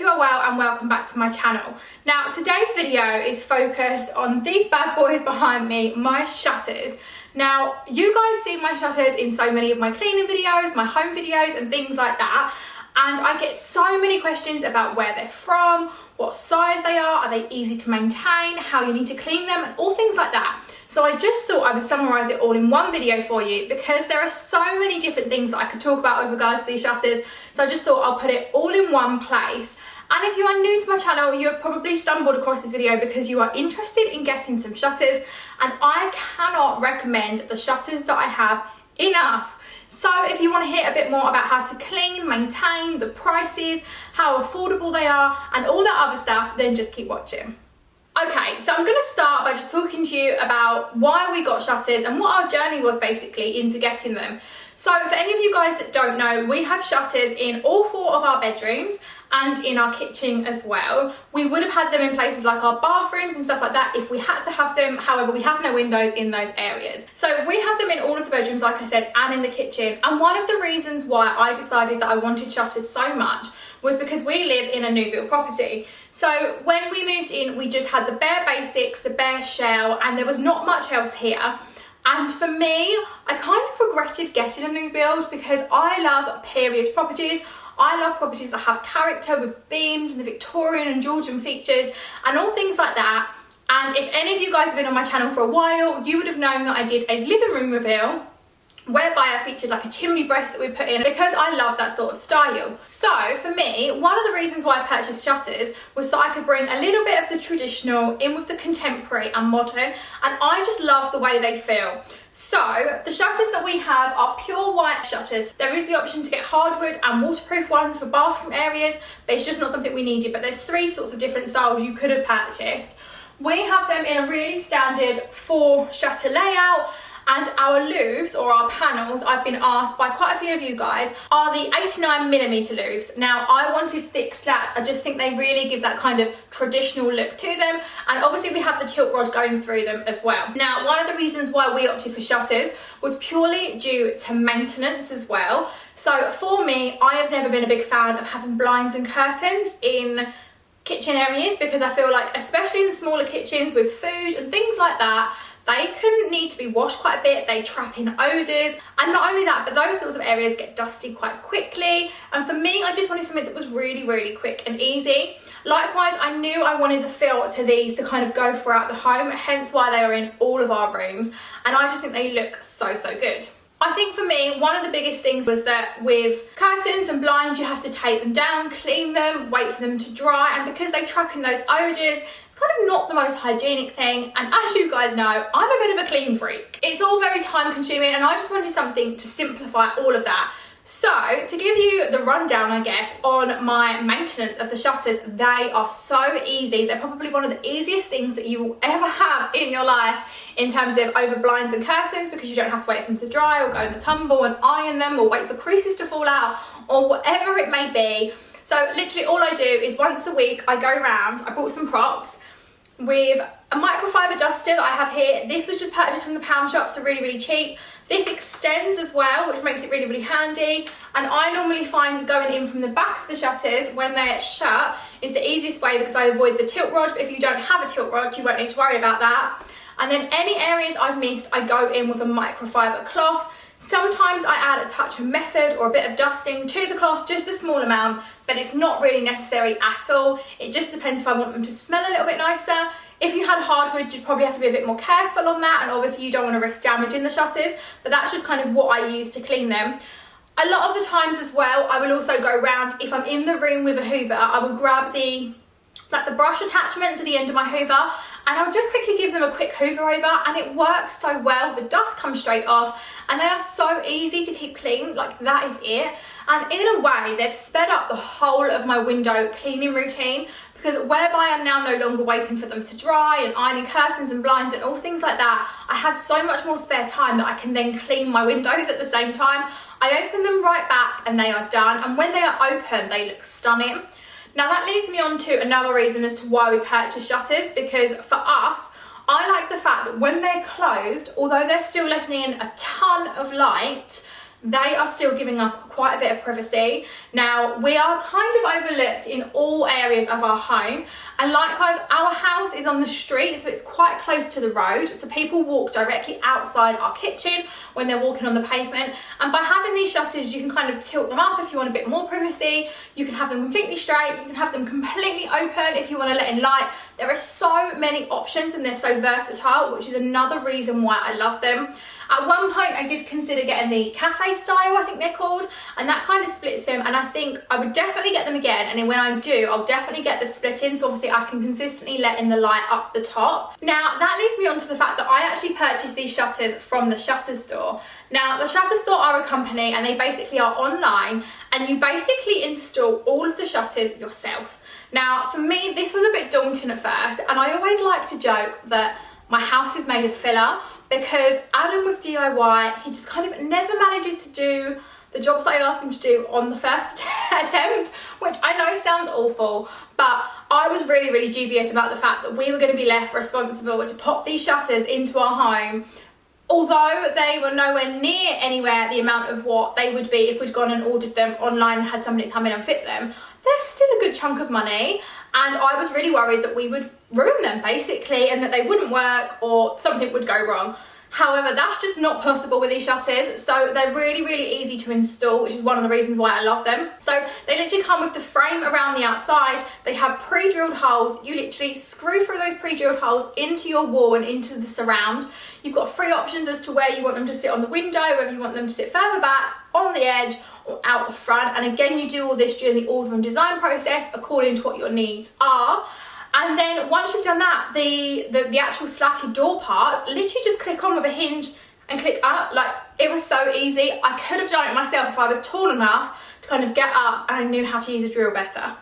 you are well and welcome back to my channel. Now today's video is focused on these bad boys behind me, my shutters. Now you guys see my shutters in so many of my cleaning videos, my home videos and things like that, and I get so many questions about where they're from, what size they are they easy to maintain, how you need to clean them and all things like that. So I just thought I would summarise it all in one video for you because there are so many different things that I could talk about with regards to these shutters. So I just thought I'll put it all in one place. And if you are new to my channel, you have probably stumbled across this video because you are interested in getting some shutters, and I cannot recommend the shutters that I have enough. So if you want to hear a bit more about how to clean, maintain, the prices, how affordable they are and all that other stuff, then just keep watching. Okay, so I'm going to start by just talking to you about why we got shutters and what our journey was basically into getting them. So for any of you guys that don't know, we have shutters in all 4 of our bedrooms and in our kitchen as well. We would have had them in places like our bathrooms and stuff like that if we had to have them. However, we have no windows in those areas. So we have them in all of the bedrooms, like I said, and in the kitchen. And one of the reasons why I decided that I wanted shutters so much was because we live in a new build property. So when we moved in, we just had the bare basics, the bare shell, and there was not much else here. And for me, I kind of regretted getting a new build because I love period properties. I love properties that have character with beams and the Victorian and Georgian features and all things like that. And if any of you guys have been on my channel for a while, you would have known that I did a living room reveal whereby I featured like a chimney breast that we put in because I love that sort of style. So for me, one of the reasons why I purchased shutters was that I could bring a little bit of the traditional in with the contemporary and modern, and I just love the way they feel. So the shutters that we have are pure white shutters. There is the option to get hardwood and waterproof ones for bathroom areas, but it's just not something we needed. But there's 3 sorts of different styles you could have purchased. We have them in a really standard 4 shutter layout. And our louvres, or our panels, I've been asked by quite a few of you guys, are the 89mm louvres. Now, I wanted thick slats. I just think they really give that kind of traditional look to them. And obviously we have the tilt rod going through them as well. Now, one of the reasons why we opted for shutters was purely due to maintenance as well. So for me, I have never been a big fan of having blinds and curtains in kitchen areas because I feel like, especially in smaller kitchens with food and things like that, they can need to be washed quite a bit, they trap in odours, and not only that, but those sorts of areas get dusty quite quickly. And for me, I just wanted something that was really, really quick and easy. Likewise, I knew I wanted the feel to these to kind of go throughout the home, hence why they are in all of our rooms, and I just think they look so, so good. I think for me, one of the biggest things was that with curtains and blinds, you have to take them down, clean them, wait for them to dry, and because they trap in those odours, it's kind of not the most hygienic thing, and as you guys know, I'm a bit of a clean freak. It's all very time consuming and I just wanted something to simplify all of that. So to give you the rundown, I guess, on my maintenance of the shutters, they are so easy. They're probably one of the easiest things that you will ever have in your life in terms of over blinds and curtains, because you don't have to wait for them to dry or go in the tumble and iron them or wait for creases to fall out or whatever it may be. So literally all I do is once a week I go around, I bought some props with a microfiber duster that I have here. This was just purchased from the pound shop, so really, really cheap. This extends as well, which makes it really, really handy. And I normally find going in from the back of the shutters when they're shut is the easiest way because I avoid the tilt rod. But if you don't have a tilt rod, you won't need to worry about that. And then any areas I've missed, I go in with a microfiber cloth. Sometimes I add a touch of method or a bit of dusting to the cloth, just a small amount, but it's not really necessary at all. It just depends if I want them to smell a little bit nicer. If you had hardwood, you'd probably have to be a bit more careful on that, and obviously you don't want to risk damaging the shutters, but that's just kind of what I use to clean them. A lot of the times as well, I will also go around, if I'm in the room with a hoover, I will grab the brush attachment to the end of my hoover, and I'll just quickly give them a quick hoover over, and it works so well. The dust comes straight off and they are so easy to keep clean, like that is it. And in a way, they've sped up the whole of my window cleaning routine, because whereby I'm now no longer waiting for them to dry and ironing curtains and blinds and all things like that, I have so much more spare time that I can then clean my windows at the same time. I open them right back and they are done, and when they are open, they look stunning. Now that leads me on to another reason as to why we purchase shutters, because for us, I like the fact that when they're closed, although they're still letting in a ton of light, they are still giving us quite a bit of privacy. Now, we are kind of overlooked in all areas of our home, and likewise, our house is on the street, so it's quite close to the road, so people walk directly outside our kitchen when they're walking on the pavement. And by having these shutters, you can kind of tilt them up if you want a bit more privacy. You can have them completely straight, you can have them completely open if you want to let in light. There are so many options and they're so versatile, which is another reason why I love them. At one point, I did consider getting the cafe style, I think they're called, and that kind of splits them, and I think I would definitely get them again, and then when I do, I'll definitely get the splitting, so obviously I can consistently let in the light up the top. Now, that leads me on to the fact that I actually purchased these shutters from the Shutterstore. Now, the Shutterstore are a company, and they basically are online, and you basically install all of the shutters yourself. Now, for me, this was a bit daunting at first, and I always like to joke that my house is made of filler, because Adam with DIY, he just kind of never manages to do the jobs that I asked him to do on the first attempt, which I know sounds awful, but I was really, really dubious about the fact that we were going to be left responsible to pop these shutters into our home, although they were nowhere near anywhere the amount of what they would be if we'd gone and ordered them online and had somebody come in and fit them. They're still a good chunk of money, and I was really worried that we would ruin them basically and that they wouldn't work or something would go wrong. However, that's just not possible with these shutters, so they're really, really easy to install, which is one of the reasons why I love them. So they literally come with the frame around the outside, they have pre-drilled holes, you literally screw through those pre-drilled holes into your wall and into the surround. You've got 3 options as to where you want them to sit on the window, whether you want them to sit further back, on the edge, or out the front. And again, you do all this during the order and design process according to what your needs are. And then once you've done that, the actual slatted door parts, literally just click on with a hinge and click up. Like, it was so easy. I could have done it myself if I was tall enough to kind of get up and I knew how to use a drill better.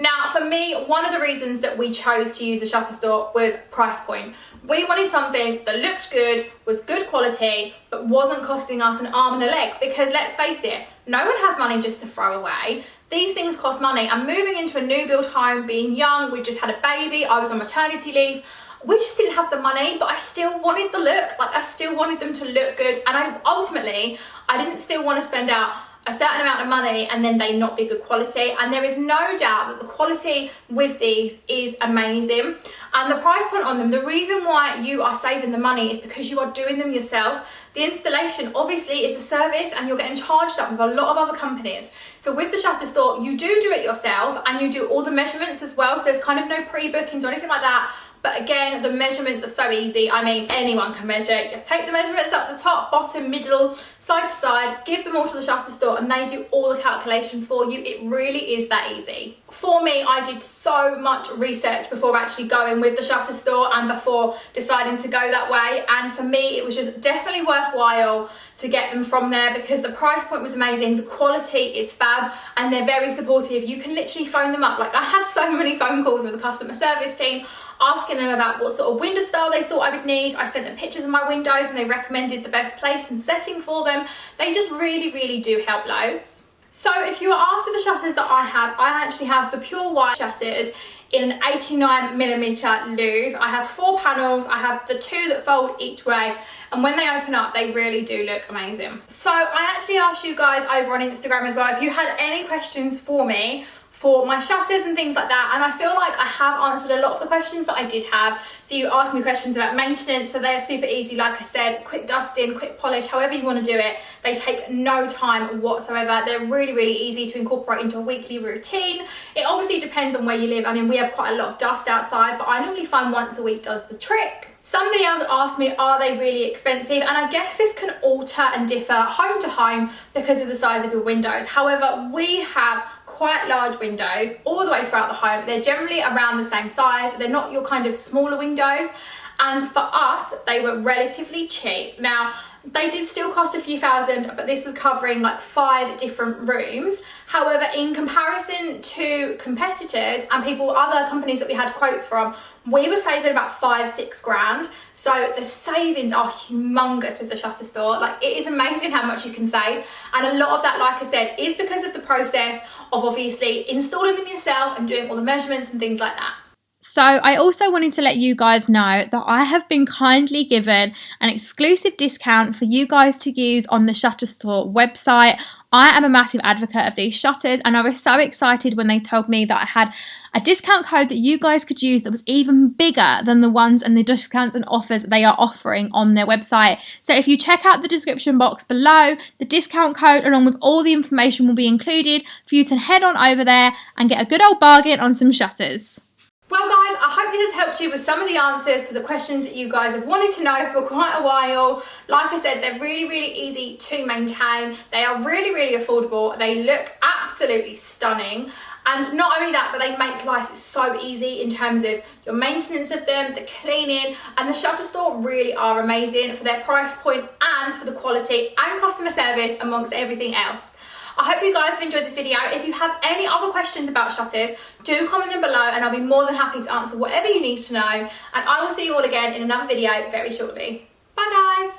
Now, for me, one of the reasons that we chose to use the Shutterstore was price point. We wanted something that looked good, was good quality, but wasn't costing us an arm and a leg, because let's face it, no one has money just to throw away. These things cost money, and moving into a new build home, being young, we just had a baby, I was on maternity leave, we just didn't have the money, but I still wanted the look. Like, I still wanted them to look good, and I didn't still want to spend out a certain amount of money and then they not be good quality. And there is no doubt that the quality with these is amazing, and the price point on them, the reason why you are saving the money is because you are doing them yourself. The installation obviously is a service and you're getting charged up with a lot of other companies. So with the Shutterstore, you do it yourself and you do all the measurements as well, so there's kind of no pre-bookings or anything like that. But again, the measurements are so easy. I mean, anyone can measure. You take the measurements up the top, bottom, middle, side to side, give them all to the Shutterstore, and they do all the calculations for you. It really is that easy. For me, I did so much research before actually going with the Shutterstore and before deciding to go that way. And for me, it was just definitely worthwhile to get them from there because the price point was amazing, the quality is fab, and they're very supportive. You can literally phone them up. Like, I had so many phone calls with the customer service team asking them about what sort of window style they thought I would need. I sent them pictures of my windows and they recommended the best place and setting for them. They just really, really do help loads. So if you are after the shutters that I actually have the pure white shutters in an 89mm louvre. I have 4 panels, I have the 2 that fold each way, and when they open up, they really do look amazing. So I actually asked you guys over on Instagram as well if you had any questions for me for my shutters and things like that, and I feel like I have answered a lot of the questions that I did have. So you asked me questions about maintenance, so they're super easy, like I said, quick dusting, quick polish, however you want to do it. They take no time whatsoever. They're really, really easy to incorporate into a weekly routine. It obviously depends on where you live. I mean, we have quite a lot of dust outside, but I normally find once a week does the trick. Somebody else asked me, are they really expensive? And I guess this can alter and differ home to home because of the size of your windows. However, we have quite large windows all the way throughout the home. They're generally around the same size. They're not your kind of smaller windows. And for us, they were relatively cheap. Now, they did still cost a few thousand, but this was covering like 5 different rooms. However, in comparison to competitors and other companies that we had quotes from, we were saving about 5-6 grand. So the savings are humongous with the Shutterstore. Like, it is amazing how much you can save. And a lot of that, like I said, is because of the process of obviously installing them yourself and doing all the measurements and things like that. So I also wanted to let you guys know that I have been kindly given an exclusive discount for you guys to use on the Shutterstore website. I am a massive advocate of these shutters, and I was so excited when they told me that I had a discount code that you guys could use that was even bigger than the ones and the discounts and offers they are offering on their website. So if you check out the description box below, the discount code along with all the information will be included for you to head on over there and get a good old bargain on some shutters. Well guys, I hope this has helped you with some of the answers to the questions that you guys have wanted to know for quite a while. Like I said, they're really easy to maintain. They are really affordable. They look absolutely stunning. And not only that, but they make life so easy in terms of your maintenance of them, the cleaning, and the Shutterstore really are amazing for their price point and for the quality and customer service amongst everything else. I hope you guys have enjoyed this video. If you have any other questions about shutters, do comment them below and I'll be more than happy to answer whatever you need to know. And I will see you all again in another video very shortly. Bye guys!